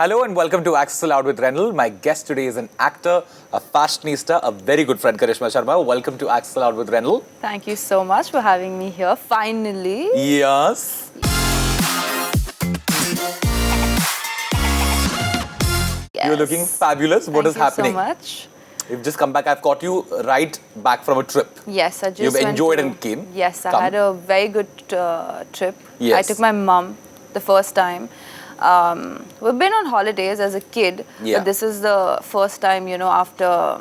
Hello and welcome to Access Aloud with Renil. My guest today is an actor, a fashionista, a very good friend, Karishma Sharma. Welcome to Access Aloud with Renil. Thank you so much for having me here, finally. Yes. Yes. You're looking fabulous. What is happening? Thank you so much. You've just come back. I've caught you right back from a trip. Yes, I just You've went enjoyed to, and came. Yes, I had a very good trip. Yes. I took my mum the first time. We've been on holidays as a kid, but this is the first time, after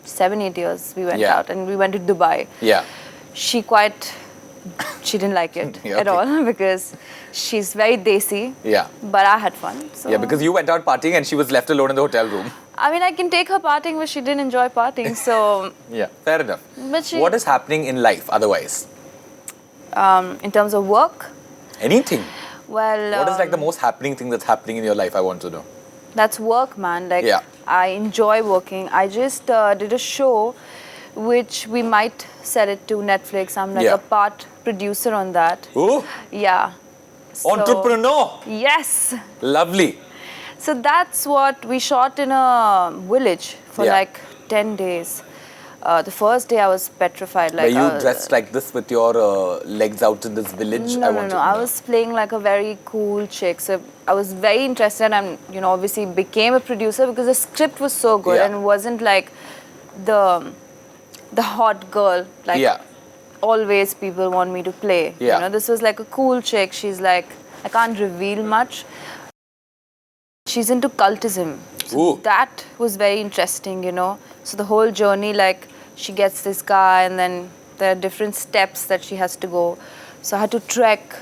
7-8 years we went out, and we went to Dubai. Yeah. She didn't like it at all because she's very desi. Yeah. But I had fun. So. Yeah, because you went out partying and she was left alone in the hotel room. I mean, I can take her partying, but she didn't enjoy partying, so... Yeah, fair enough. But what is happening in life otherwise? In terms of work? Anything. Well... what is like the most happening thing that's happening in your life, I want to know? That's work, man. I enjoy working. I just did a show which we might sell it to Netflix. I'm like a part producer on that. Oh! Yeah. So, entrepreneur! Yes! Lovely. So that's what we shot in a village for like 10 days. The first day I was petrified. Were you dressed like this with your legs out in this village? No. I was playing like a very cool chick. So I was very interested and, obviously became a producer because the script was so good and it wasn't like the hot girl like always people want me to play. Yeah. This was like a cool chick. She's like, I can't reveal much. She's into cultism. So that was very interesting, So the whole journey, like, she gets this guy and then there are different steps that she has to go. So I had to trek.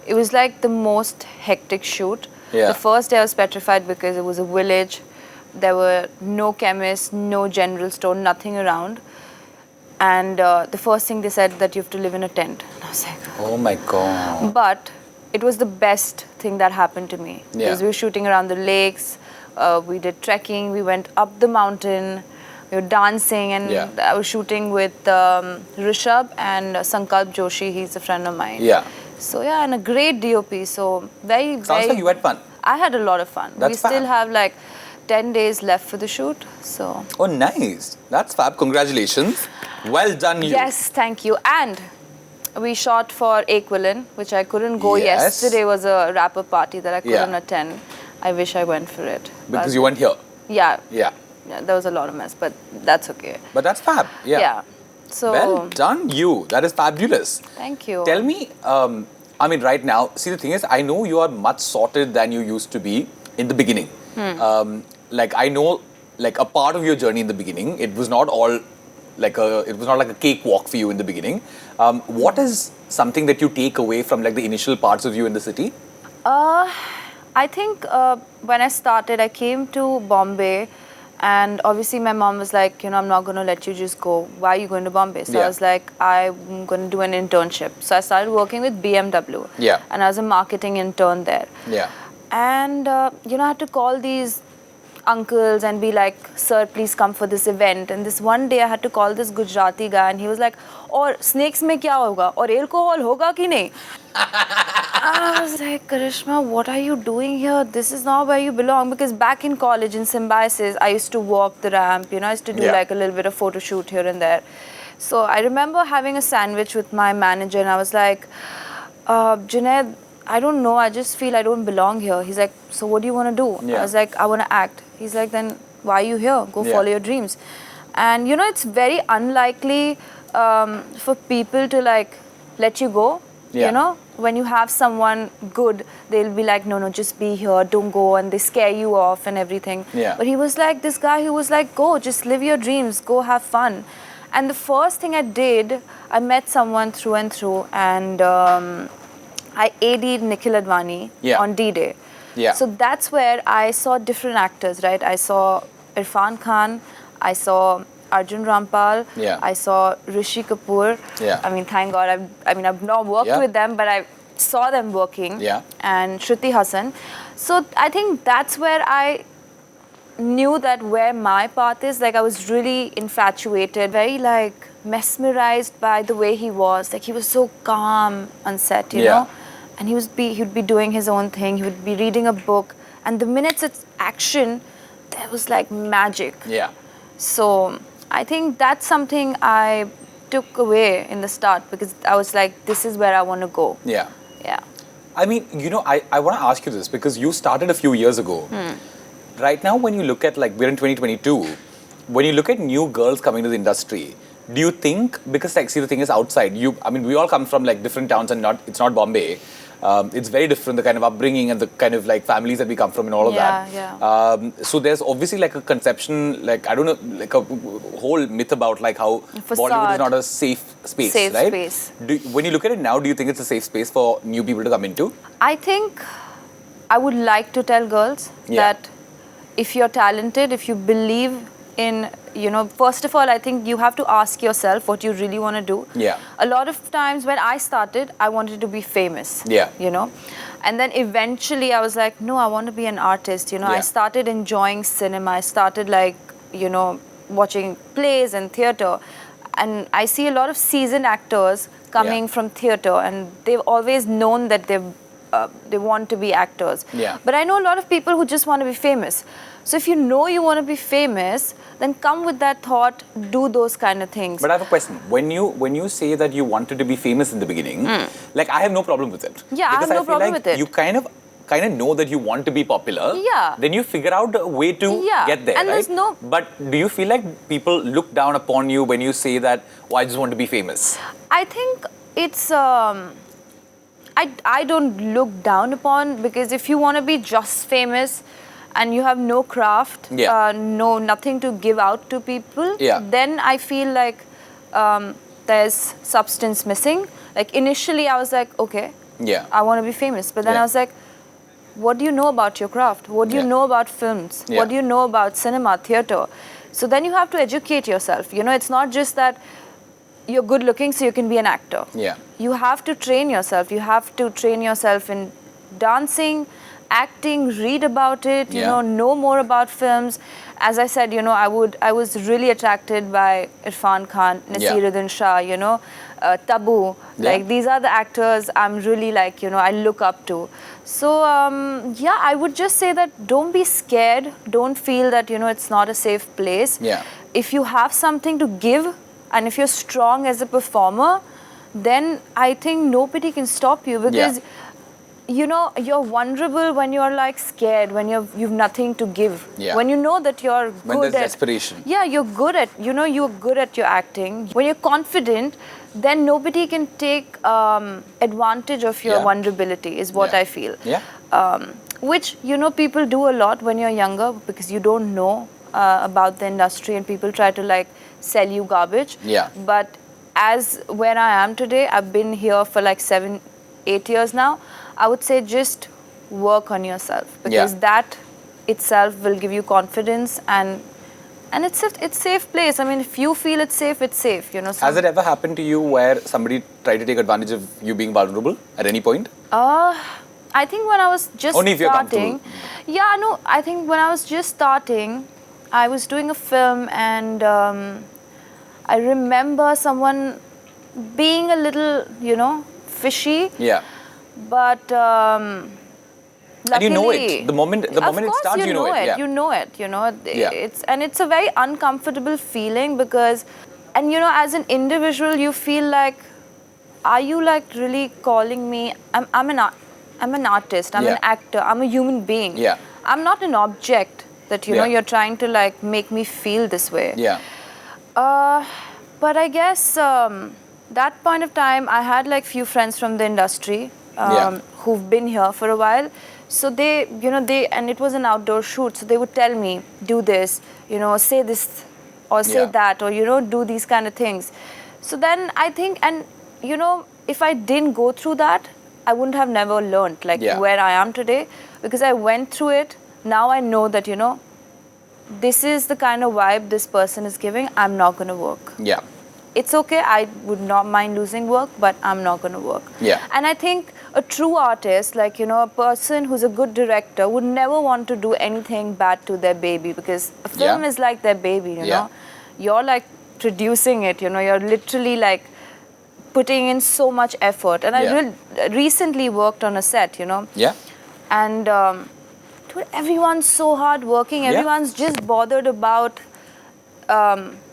It was like the most hectic shoot. Yeah. The first day I was petrified because it was a village. There were no chemists, no general store, nothing around. And the first thing they said that you have to live in a tent. And I was like, oh my God. But it was the best thing that happened to me. Because we were shooting around the lakes, we did trekking, we went up the mountain, we were dancing, and I was shooting with Rishabh and Sankalp Joshi, he's a friend of mine. Yeah. So and a great DOP, so very... Sounds like you had fun. I had a lot of fun. That's we still have like 10 days left for the shoot, so... Oh, nice. That's fab. Congratulations. Well done, you. Yes, thank you. And we shot for Equilin, which I couldn't go. Yesterday was a rapper party that I couldn't attend. I wish I went for it. Because you weren't here. Yeah. Yeah. There was a lot of mess, but that's okay. But that's fab. Yeah. So... well done, you. That is fabulous. Thank you. Tell me, I mean, right now, see, the thing is, I know you are much sorted than you used to be in the beginning. Like, I know, like, a part of your journey in the beginning, it was not all... like it was not like a cakewalk for you in the beginning. What is something that you take away from like the initial parts of you in the city? I think when I started, I came to Bombay, and obviously my mom was like, I'm not going to let you just go. Why are you going to Bombay? So I was like, I'm going to do an internship. So I started working with BMW. Yeah. And I was a marketing intern there. Yeah. And, I had to call these uncles and be like, sir, please come for this event. And this one day I had to call this Gujarati guy and he was like, or snakes mein kya hoga? Or alcohol hoga ki nahi? I was like, Karishma, what are you doing here? This is not where you belong. Because back in college in Symbiosis, I used to walk the ramp, I used to do like a little bit of photo shoot here and there. So I remember having a sandwich with my manager and I was like, Junaid, I don't know, I just feel I don't belong here. He's like, so what do you want to do? I was like, I want to act. He's like, then why are you here? Go follow your dreams. And it's very unlikely for people to like let you go. When you have someone good, they'll be like, no, just be here, don't go, and they scare you off and everything. But he was like this guy who was like, go, just live your dreams, go have fun. And the first thing I did, I met someone through and through, and I AD'd Nikhil Advani on D-Day. So that's where I saw different actors, right? I saw Irfan Khan, I saw Arjun Rampal, I saw Rishi Kapoor. I mean, thank God, I've not worked with them, but I saw them working. And Shruti Hassan. So I think that's where I knew that where my path is. Like, I was really infatuated, very like mesmerized by the way he was. Like, he was so calm on set, you know. And he'd be doing his own thing. He would be reading a book And the minutes it's action, there was like magic. Yeah. So I think that's something I took away in the start because I was like, this is where I want to go. Yeah. Yeah. I mean, I want to ask you this because you started a few years ago. Right now, when you look at, like, we're in 2022, when you look at new girls coming to the industry, do you think, because, like, see, the thing is outside, we all come from, like, different towns and it's not Bombay. It's very different, the kind of upbringing and the kind of, like, families that we come from and all of that. Yeah. So there's obviously, like, a conception, like, I don't know, like a whole myth about, like, how Bollywood is not a safe space, right? Space. When you look at it now, do you think it's a safe space for new people to come into? I think I would like to tell girls that if you're talented, if you believe in, first of all, I think you have to ask yourself what you really want to do. Yeah. A lot of times when I started, I wanted to be famous. Yeah. And then eventually I was like, no, I want to be an artist. I started enjoying cinema. I started watching plays and theatre. And I see a lot of seasoned actors coming from theatre, and they've always known that they want to be actors. Yeah. But I know a lot of people who just want to be famous. So if you know you want to be famous, then come with that thought, do those kind of things. But I have a question. When you say that you wanted to be famous in the beginning, like, I have no problem with it. Yeah, I have no problem with it. You kind of know that you want to be popular. Yeah. Then you figure out a way to get there, and right? there's no... But do you feel like people look down upon you when you say that, oh, I just want to be famous? I think it's... I don't look down upon, because if you want to be just famous and you have no craft, nothing to give out to people, then I feel like there's substance missing. Like, initially I was like, okay, I want to be famous. But then I was like, what do you know about your craft? What do you know about films? What do you know about cinema, theatre? So then you have to educate yourself. It's not just that you're good looking so you can be an actor. Yeah. You have to train yourself. You have to train yourself in dancing, acting, read about it, know more about films. As I said, I was really attracted by Irfan Khan, Nasiruddin Shah, Tabu. Like, these are the actors I'm really like, I look up to. So, I would just say that don't be scared. Don't feel that, it's not a safe place. Yeah. If you have something to give, and if you're strong as a performer, then I think nobody can stop you, because you're vulnerable when you're like scared, when you've nothing to give. Yeah. When you know that you're good when there's at desperation. Yeah, you're good at you're good at your acting. When you're confident, then nobody can take advantage of your vulnerability, is what I feel. Yeah. Which people do a lot when you're younger, because you don't know about the industry, and people try to like sell you garbage. Yeah. But as where I am today, I've been here for like 7-8 years now. I would say just work on yourself, because that itself will give you confidence, and it's a safe place. I mean, if you feel it's safe, it's safe. Has it ever happened to you where somebody tried to take advantage of you being vulnerable at any point? I think when I was just only if you're starting. Yeah, no. I think when I was just starting, I was doing a film, and I remember someone being a little, fishy. Yeah. But luckily, and you know it. The moment it starts, you know it. Yeah. You know it. It's a very uncomfortable feeling, because, and as an individual, you feel like, are you like really calling me? I'm an artist. I'm an actor. I'm a human being. Yeah. I'm not an object that you're trying to like make me feel this way. Yeah. But I guess that point of time, I had like few friends from the industry who've been here for a while. So they, and it was an outdoor shoot. So they would tell me, do this, say this or say that, or, do these kind of things. So then I think, and, if I didn't go through that, I wouldn't have never learned like where I am today, because I went through it. Now I know that, this is the kind of vibe this person is giving. I'm not going to work. Yeah. It's okay. I would not mind losing work, but I'm not going to work. Yeah. And I think a true artist, like, a person who's a good director would never want to do anything bad to their baby, because a film is like their baby, you know. You're like producing it, you're literally like putting in so much effort. And I recently worked on a set, Yeah. And dude, everyone's so hardworking. Everyone's just bothered about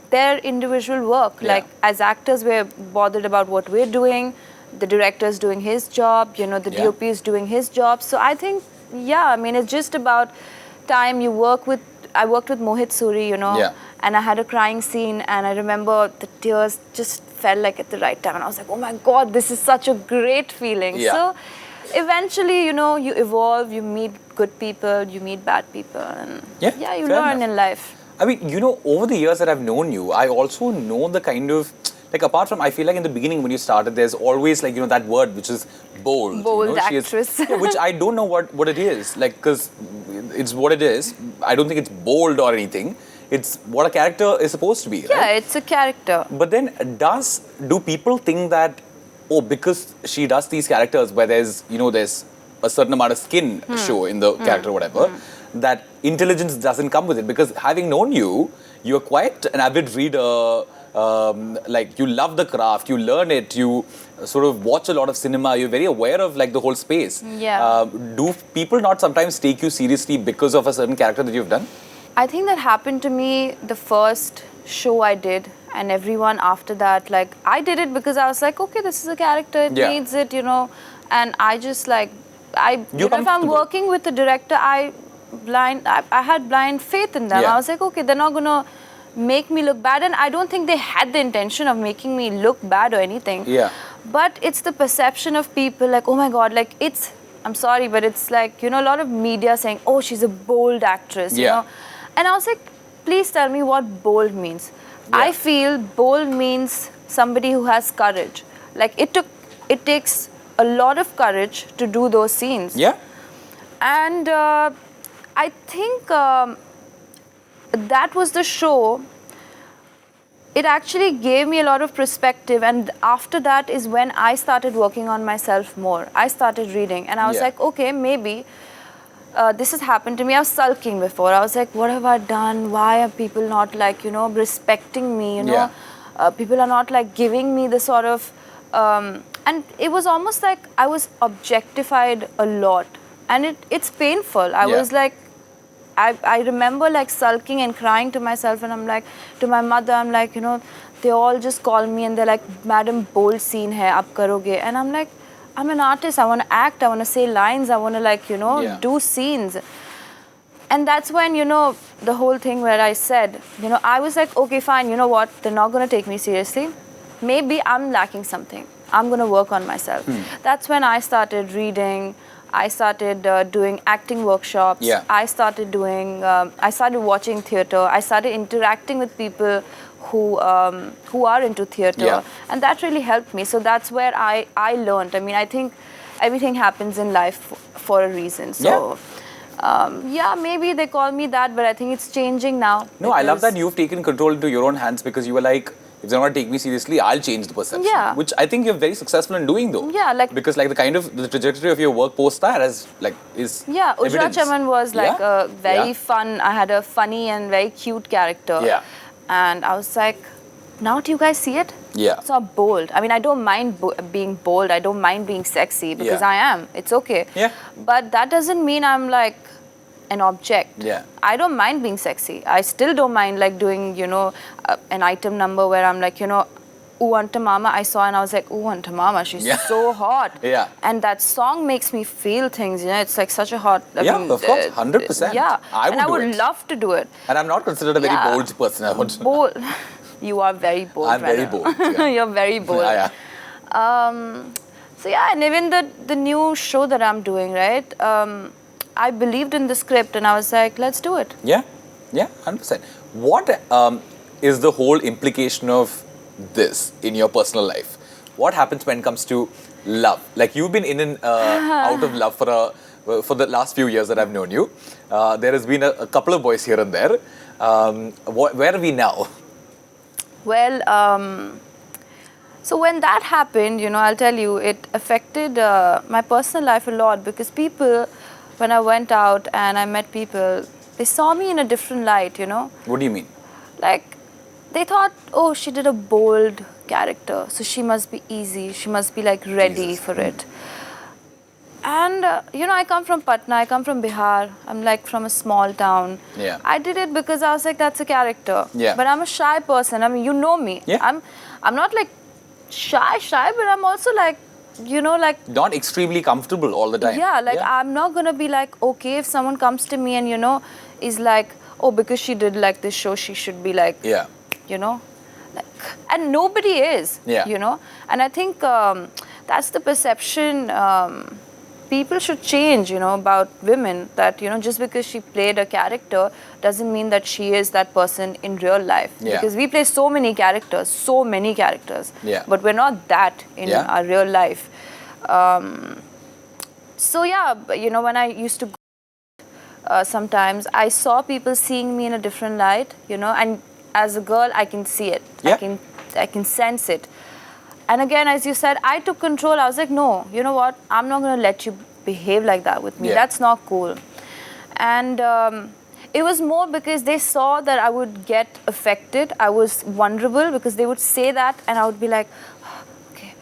their individual work. Yeah. Like as actors, we're bothered about what we're doing. The director's doing his job. You know, the Yeah. DOP is doing his job. So I think, I mean, it's just about time you work with. I worked with Mohit Suri, you know, Yeah. and I had a crying scene, and I remember the tears just fell like at the right time, and I was like, oh my God, this is such a great feeling. Yeah. So eventually, you know, you evolve, you meet good people, you meet bad people, and you fair learn enough. in life. I mean, you know, over the years that I've known you, I also know the kind of, like, apart from, I feel like in the beginning when you started, there's always, like, you know, that word which is bold. Bold you know? actress. Which I don't know what it is. Like, because it's what it is. I don't think it's bold or anything. It's what a character is supposed to be, right? Yeah, it's a character. But then, do people think that, oh, because she does these characters where there's, you know, there's a certain amount of skin show in the character or whatever, that intelligence doesn't come with it? Because having known you, you're quite an avid reader, like you love the craft, you learn it, you sort of watch a lot of cinema, you're very aware of like the whole space. Yeah. Do people not sometimes take you seriously because of a certain character that you've done? I think that happened to me the first show I did, and everyone after that, like, I did it because I was like, okay, this is a character, it Yeah. needs it, you know, and I just like, you know, if I'm comfortable. working with a director, I had blind faith in them. Yeah. I was like, okay, they're not gonna make me look bad, and I don't think they had the intention of making me look bad or anything. Yeah. But it's the perception of people, like, oh my God, like, I'm sorry, but it's like, you know, a lot of media saying, oh, she's a bold actress, you Yeah. know. And I was like, please tell me what bold means. Yeah. I feel bold means somebody who has courage. Like, it takes a lot of courage to do those scenes. Yeah. And I think that was the show. It actually gave me a lot of perspective, and after that is when I started working on myself more. I started reading, and I was Yeah. like, okay, maybe this has happened to me. I was sulking before. I was like, what have I done? Why are people not, like, you know, respecting me, you know? Yeah. People are not, like, giving me the sort of... and it was almost like I was objectified a lot. And it's painful. I Yeah. was like... I remember, like, sulking and crying to myself, and I'm like, to my mother, I'm like, you know, they all just call me and they're like, Madam, bold scene hai, ab karoge. And I'm like, I'm an artist, I want to act, I want to say lines, I want to, like, you know, Yeah. do scenes. And that's when, you know, the whole thing where I said, you know, I was like, okay, fine, you know what, they're not going to take me seriously. Maybe I'm lacking something. I'm going to work on myself. That's when I started reading. I started doing acting workshops. Yeah. I started watching theatre. I started interacting with people who are into theatre. Yeah. And that really helped me. So that's where I learned. I mean, I think everything happens in life for a reason. So, yeah, maybe they call me that, but I think it's changing now. No, I love that you've taken control into your own hands, because you were like, if they're not taking me seriously, I'll change the perception. Yeah. Which I think you're very successful in doing, though. Yeah, like... Because, like, the trajectory of your work post that is Yeah, Ujra evidence. Chaman was like Yeah. a very Yeah. fun, I had a funny and very cute character. Yeah. And I was like, now do you guys see it? Yeah. It's not bold. I mean, I don't mind being bold. I don't mind being sexy, because Yeah. I am. It's okay. Yeah. But that doesn't mean I'm like an object. Yeah. I don't mind being sexy. I still don't mind, like, doing, you know, an item number where I'm like, you know, Ooh Anta Mama I saw, and I was like, Ooh Anta Mama, she's Yeah. so hot. Yeah. And that song makes me feel things, you know, it's like such a hot... I Yeah, mean, of course, 100%. Yeah. I would and I do would it. love to do it. And I'm not considered a very Yeah. bold person. I would. Bold. You are very bold. I'm very Pranav. bold. Yeah. You're very bold. Yeah. So yeah, and even the new show that I'm doing, right? I believed in the script, and I was like, let's do it. Yeah, 100%. What is the whole implication of this in your personal life? What happens when it comes to love? Like, you've been in and out of love for the last few years that I've known you. There has been a couple of boys here and there. Where are we now? Well, so when that happened, you know, I'll tell you, it affected my personal life a lot, because people, when I went out and I met people, they saw me in a different light, you know. What do you mean? Like, they thought, oh, she did a bold character, so she must be easy, she must be, like, ready Jesus. for it. And I come from Patna, I come from Bihar. I'm like from a small town. Yeah. I did it because I was like, that's a character. Yeah. But I'm a shy person. I mean, you know me. Yeah. I'm not like shy, but I'm also like, like Not extremely comfortable all the time. yeah, like I'm not gonna be like, okay, if someone comes to me and is like, oh, because she did like this show, she should be like, Yeah. like, and nobody is, Yeah. and I think that's the perception people should change, about women, that, just because she played a character doesn't mean that she is that person in real life. Yeah. Because we play so many characters, Yeah. but we're not that in our real life. So yeah, when I used to sometimes I saw people seeing me in a different light, and as a girl I can see it. Yeah. I can sense it. And again, as you said, I took control. I was like, no, you know what? I'm not going to let you behave like that with me. Yeah. That's not cool. And it was more because they saw that I would get affected. I was vulnerable because they would say that and I would be like, oh, okay,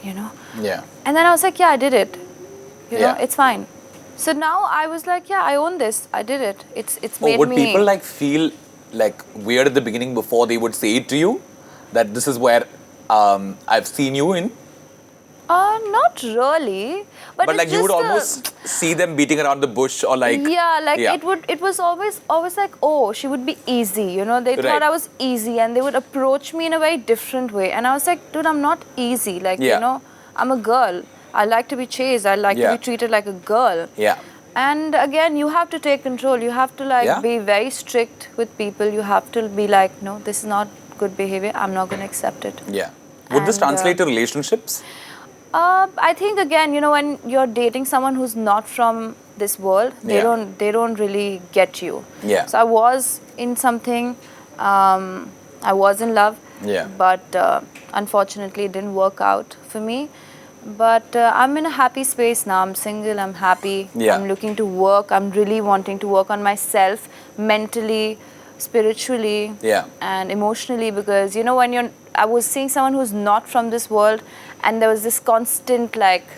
Yeah. And then I was like, yeah, I did it. Yeah. It's fine. So now I was like, yeah, I own this. I did it. It's made would me... people like feel like weird at the beginning before they would say it to you? That this is where I've seen you in? Not really. But like it's you would just almost see them beating around the bush or like... Yeah, like Yeah. it was always like, oh, she would be easy, They Right. thought I was easy and they would approach me in a very different way. And I was like, dude, I'm not easy. Like, Yeah. I'm a girl. I like to be chased. I like to Yeah. be treated like a girl. Yeah. And again, you have to take control. You have to Yeah. be very strict with people. You have to be like, no, this is not good behavior. I'm not going to accept it. Yeah. Would this And, translate to relationships? I think again, when you're dating someone who's not from this world, they Yeah. don't really get you. Yeah. So I was in something, I was in love, Yeah. but unfortunately it didn't work out for me. But I'm in a happy space now. I'm single. I'm happy. Yeah. I'm looking to work. I'm really wanting to work on myself mentally, spiritually, Yeah. and emotionally, because when I was seeing someone who's not from this world, and there was this constant like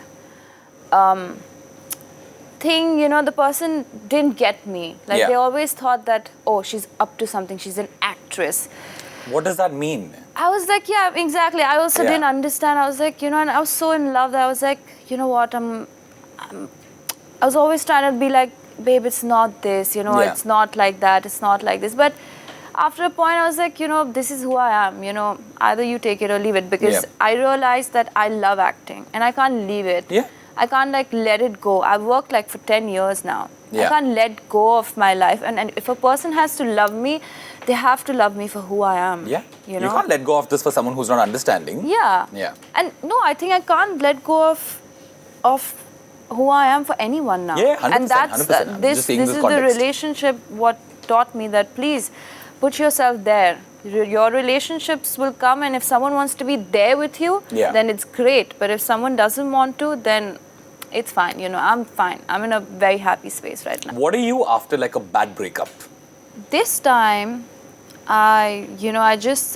thing, the person didn't get me. Like Yeah. they always thought that, oh, she's up to something, she's an actress. What does that mean? I was like, yeah, exactly. I also Yeah. didn't understand. I was like, and I was so in love that I was like, you know what, I was always trying to be like, babe, it's not this, Yeah. it's not like that, it's not like this. But after a point, I was like, this is who I am, either you take it or leave it. Because Yeah. I realized that I love acting and I can't leave it. Yeah. I can't like let it go. I've worked like for 10 years now. Yeah. I can't let go of my life. And if a person has to love me, they have to love me for who I am. Yeah. You can't let go of this for someone who's not understanding. Yeah. Yeah. And no, I think I can't let go of who I am for anyone now. Yeah, 100%, And that's 100%. I'm this just seeing this this is the context. relationship what taught me that please put yourself there. Your relationships will come, and if someone wants to be there with you, Yeah. then it's great. But if someone doesn't want to, then it's fine. I'm fine. I'm in a very happy space right now. What are you after like a bad breakup? This time, I just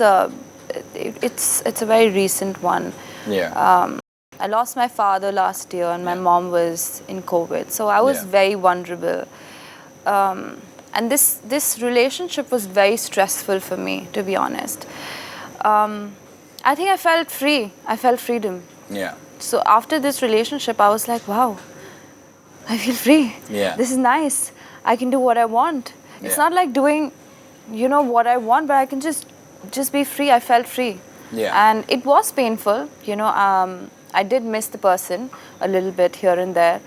it's a very recent one. Yeah. I lost my father last year, and my mom was in COVID, so I was Yeah. very vulnerable. And this relationship was very stressful for me, to be honest. I think I felt free. I felt freedom. Yeah. So after this relationship, I was like, wow, I feel free. Yeah. This is nice. I can do what I want. It's Yeah. not like doing, what I want, but I can just be free. I felt free. Yeah. And it was painful. I did miss the person a little bit here and there.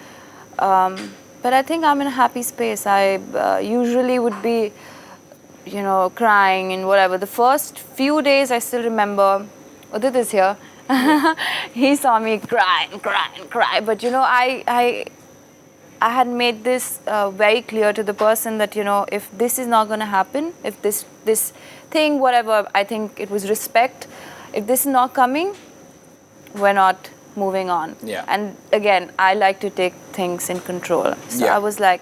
But I think I'm in a happy space. I usually would be, crying and whatever. The first few days, I still remember, Udit is here. He saw me cry and cry and cry. But, I had made this very clear to the person that, if this is not going to happen, if this thing, whatever, I think it was respect, if this is not coming, we're not moving on. Yeah. And again, I like to take things in control. So Yeah. I was like,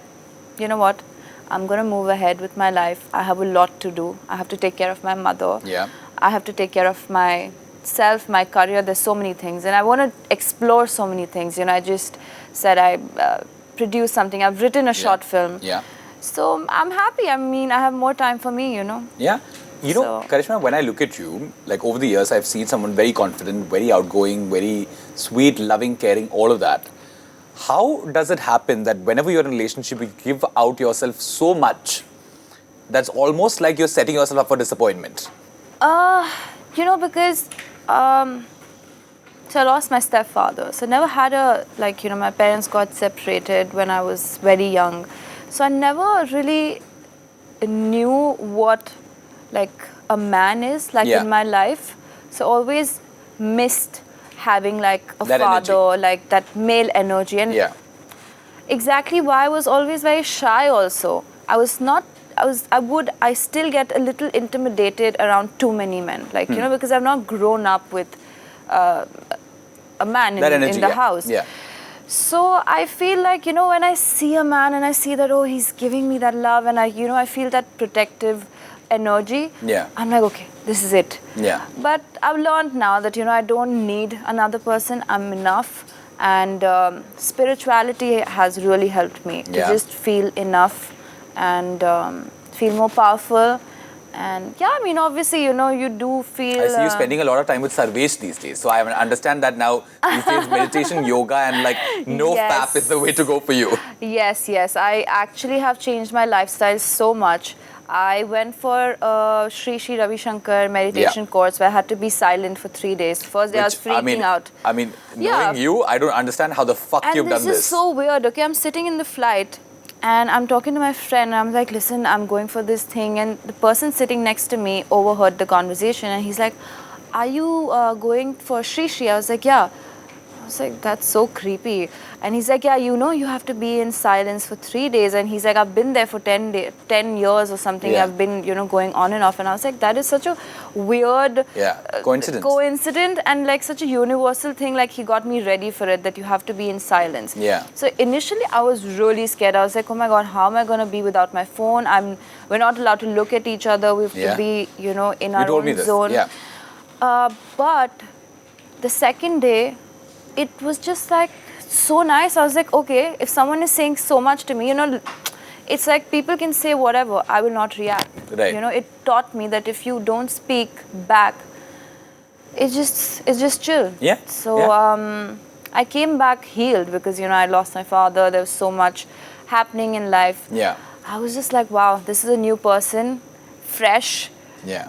you know what? I'm going to move ahead with my life. I have a lot to do. I have to take care of my mother. Yeah. I have to take care of my itself, my career, there's so many things, and I want to explore so many things. I just said I produced something. I've written a short film. Yeah. So I'm happy. I mean, I have more time for me. Yeah. Karishma, when I look at you, like over the years, I've seen someone very confident, very outgoing, very sweet, loving, caring, all of that. How does it happen that whenever you're in a relationship, you give out yourself so much that's almost like you're setting yourself up for disappointment? Because so I lost my stepfather. So I never had my parents got separated when I was very young. So I never really knew what a man is in my life. So always missed having a that father, energy. That male energy. And exactly why I was always very shy also. I still get a little intimidated around too many men. Because I've not grown up with a man in the house. Yeah. So I feel when I see a man and I see that, oh, he's giving me that love, and I feel that protective energy. Yeah. I'm like, okay, this is it. Yeah. But I've learned now that, I don't need another person. I'm enough. And spirituality has really helped me to just feel enough and feel more powerful. And obviously, you do feel... I see you spending a lot of time with Sarvesh these days. So I understand that now these days meditation, yoga and pap is the way to go for you. Yes. I actually have changed my lifestyle so much. I went for Sri Ravi Shankar meditation course where I had to be silent for 3 days. First day I was freaking out. I mean, knowing you, I don't understand how the fuck you've done this. And this is so weird. Okay, I'm sitting in the flight and I'm talking to my friend. And I'm like, listen, I'm going for this thing. And the person sitting next to me overheard the conversation. And he's like, are you going for Sri? I was like, yeah. I was like, that's so creepy. And he's like, yeah, you have to be in silence for 3 days. And he's like, I've been there for 10 years or something. Yeah. I've been, going on and off. And I was like, that is such a weird coincidence and such a universal thing. He got me ready for it, that you have to be in silence. Yeah. So initially I was really scared. I was like, oh my God, how am I going to be without my phone? We're not allowed to look at each other. We have to be, in our own zone. Yeah. But the second day, it was just so nice. I was like, okay, if someone is saying so much to me, it's like people can say whatever, I will not react. Right. It taught me that if you don't speak back, it's just chill. Yeah. So I came back healed because, I lost my father. There was so much happening in life. Yeah. I was just like, wow, this is a new person, fresh,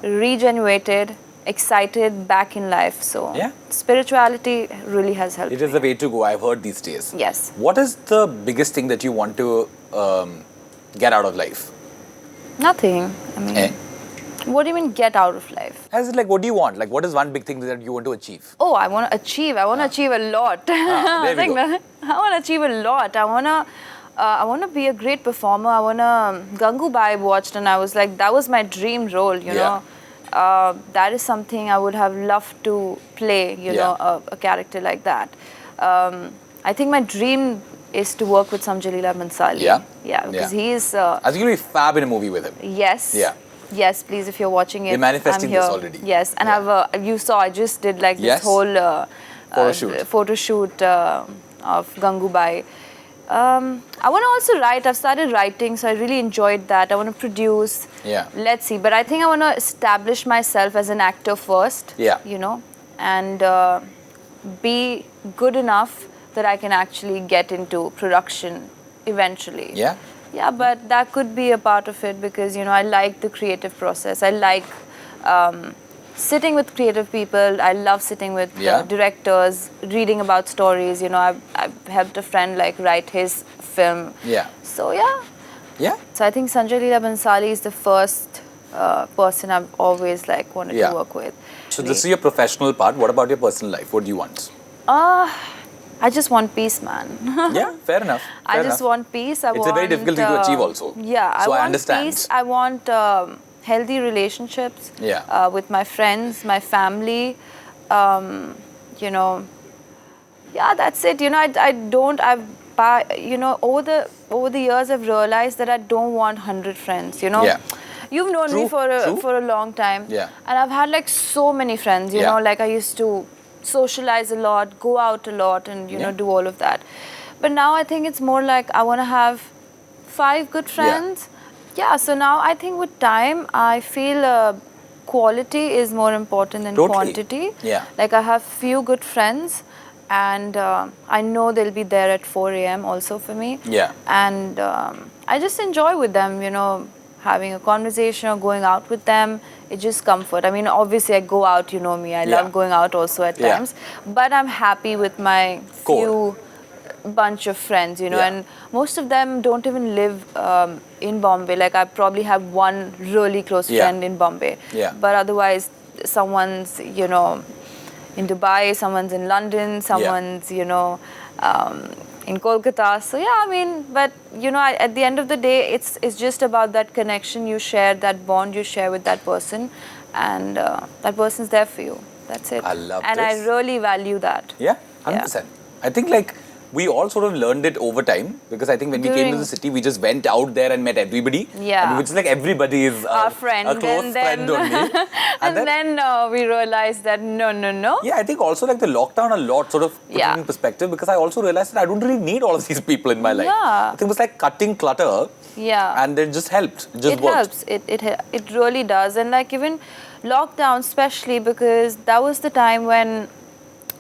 regenerated, excited, back in life. So spirituality really has helped. It is the way to go, I've heard these days. Yes. What is the biggest thing that you want to get out of life? Nothing. I mean, what do you mean get out of life? As what do you want? What is one big thing that you want to achieve? Oh, I want to achieve. I want to achieve a lot. There we go. I want to achieve a lot. I want to be a great performer. I want to... Gangubai watched and I was like, that was my dream role, you know. That is something I would have loved to play, a character like that. I think my dream is to work with Renil Abraham. Yeah, because he's... I think you'll be fab in a movie with him. Yes. Yeah. Yes, please, if you're watching it, We're manifesting I'm here. this already. Yes, and you saw, I just did this whole photo shoot of Gangubai. I want to also write. I've started writing, so I really enjoyed that. I want to produce. Yeah. Let's see. But I think I want to establish myself as an actor first. Yeah. And be good enough that I can actually get into production eventually. Yeah. Yeah, but that could be a part of it because, I like the creative process. I like sitting with creative people. I love sitting with directors, reading about stories. I've helped a friend write his film. Yeah. So yeah. Yeah. So I think Sanjay Leela Bhansali is the first person I've always wanted to work with. So this is your professional part. What about your personal life? What do you want? I just want peace, man. Yeah, fair enough. I just want peace. It's a very difficult thing to achieve also. Yeah, so I want understand. peace. I want healthy relationships with my friends, my family. Yeah, that's it. Over the years, I've realized that I don't want 100 friends. Yeah. You've known me True. for a long time. Yeah. And I've had like so many friends, you Yeah. know, like I used to socialize a lot, go out a lot and, you know, do all of that. But now I think it's more like I want to have 5 good friends. Yeah, so now I think with time, I feel quality is more important than quantity. Yeah. Like I have few good friends and I know they'll be there at 4 a.m. also for me. Yeah. And I just enjoy with them, you know, having a conversation or going out with them. It's just comfort. I mean, obviously I go out, you know me. I love going out also at times. But I'm happy with my few bunch of friends, you know, and most of them don't even live in Bombay. Like I probably have one really close friend in Bombay. But otherwise, someone's, you know, in Dubai, someone's in London, someone's, you know, in Kolkata. So yeah, I mean, but you know, at the end of the day, it's just about that connection you share, that bond you share with that person, and that person's there for you. That's it. I love and this. I really value that. Yeah, 100%. I think like we all sort of learned it over time because I think when we came to the city, we just went out there and met everybody. Yeah. Which is like everybody is our friend. a close friend only. and then we realized that no. Yeah, I think also like the lockdown a lot sort of put it in perspective because I also realized that I don't really need all of these people in my life. I think it was like cutting clutter. Yeah. And it just helped. It helps. It really does. And like even lockdown especially because that was the time when,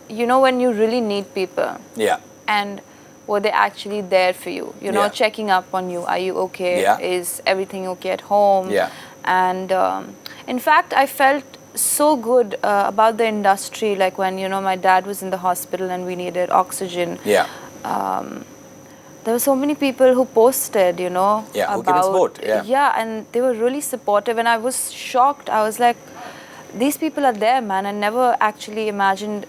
you know, when you really need people. Yeah. And were they actually there for you? You know, checking up on you. Are you okay? Yeah. Is everything okay at home? Yeah. And in fact, I felt so good about the industry. Like when, you know, my dad was in the hospital and we needed oxygen. Yeah. There were so many people who posted, you know, who came and support. Yeah, and they were really supportive. And I was shocked. I was like, these people are there, man. I never actually imagined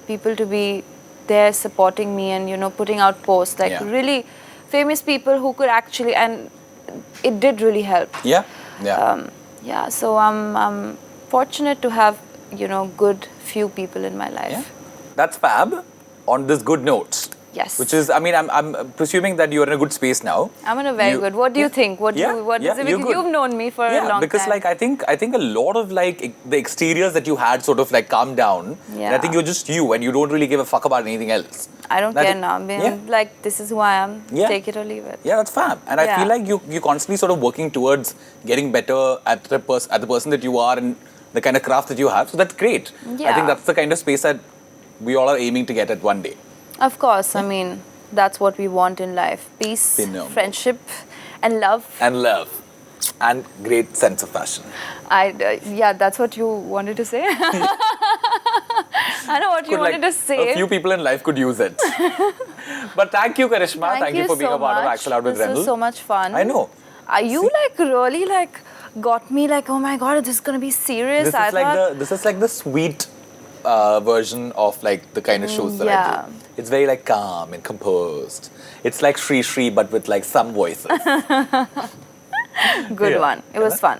people to be there supporting me and, you know, putting out posts. Like really famous people who could actually, and it did really help. Yeah. So I'm fortunate to have, you know, good few people in my life. Yeah. That's fab on this good note. Yes. Which is, I mean, I'm presuming that you're in a good space now. I'm in a very good. What do you think? What is it? Because you've known me for a long time. Because like I think a lot of like the exteriors that you had sort of like calmed down. Yeah. And I think you're just you and you don't really give a fuck about anything else. I don't care now. I mean, like this is who I am. Take it or leave it. Yeah, that's fab. And I feel like you're constantly sort of working towards getting better at the person that you are and the kind of craft that you have. So that's great. Yeah. I think that's the kind of space that we all are aiming to get at one day. Of course. I mean, that's what we want in life. Peace, friendship, and love. And love. And great sense of fashion. That's what you wanted to say. I know what you wanted to say. A few people in life could use it. But thank you, Karishma. Thank you for being a part of Axel Out with Renil. This was so much fun. I know. You like really like got me like, oh my god, this is gonna be serious. This is like the sweet version of like the kind of shows that I do. It's very like calm and composed. It's like Shri Shri but with like some voices. Good one. It was fun.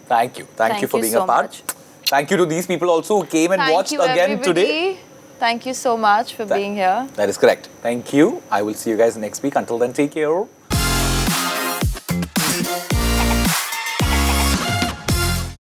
Thank you. Thank you for being a part. Much. Thank you to these people also who came and watched again today. Thank you so much for being here. That is correct. Thank you. I will see you guys next week. Until then, take care.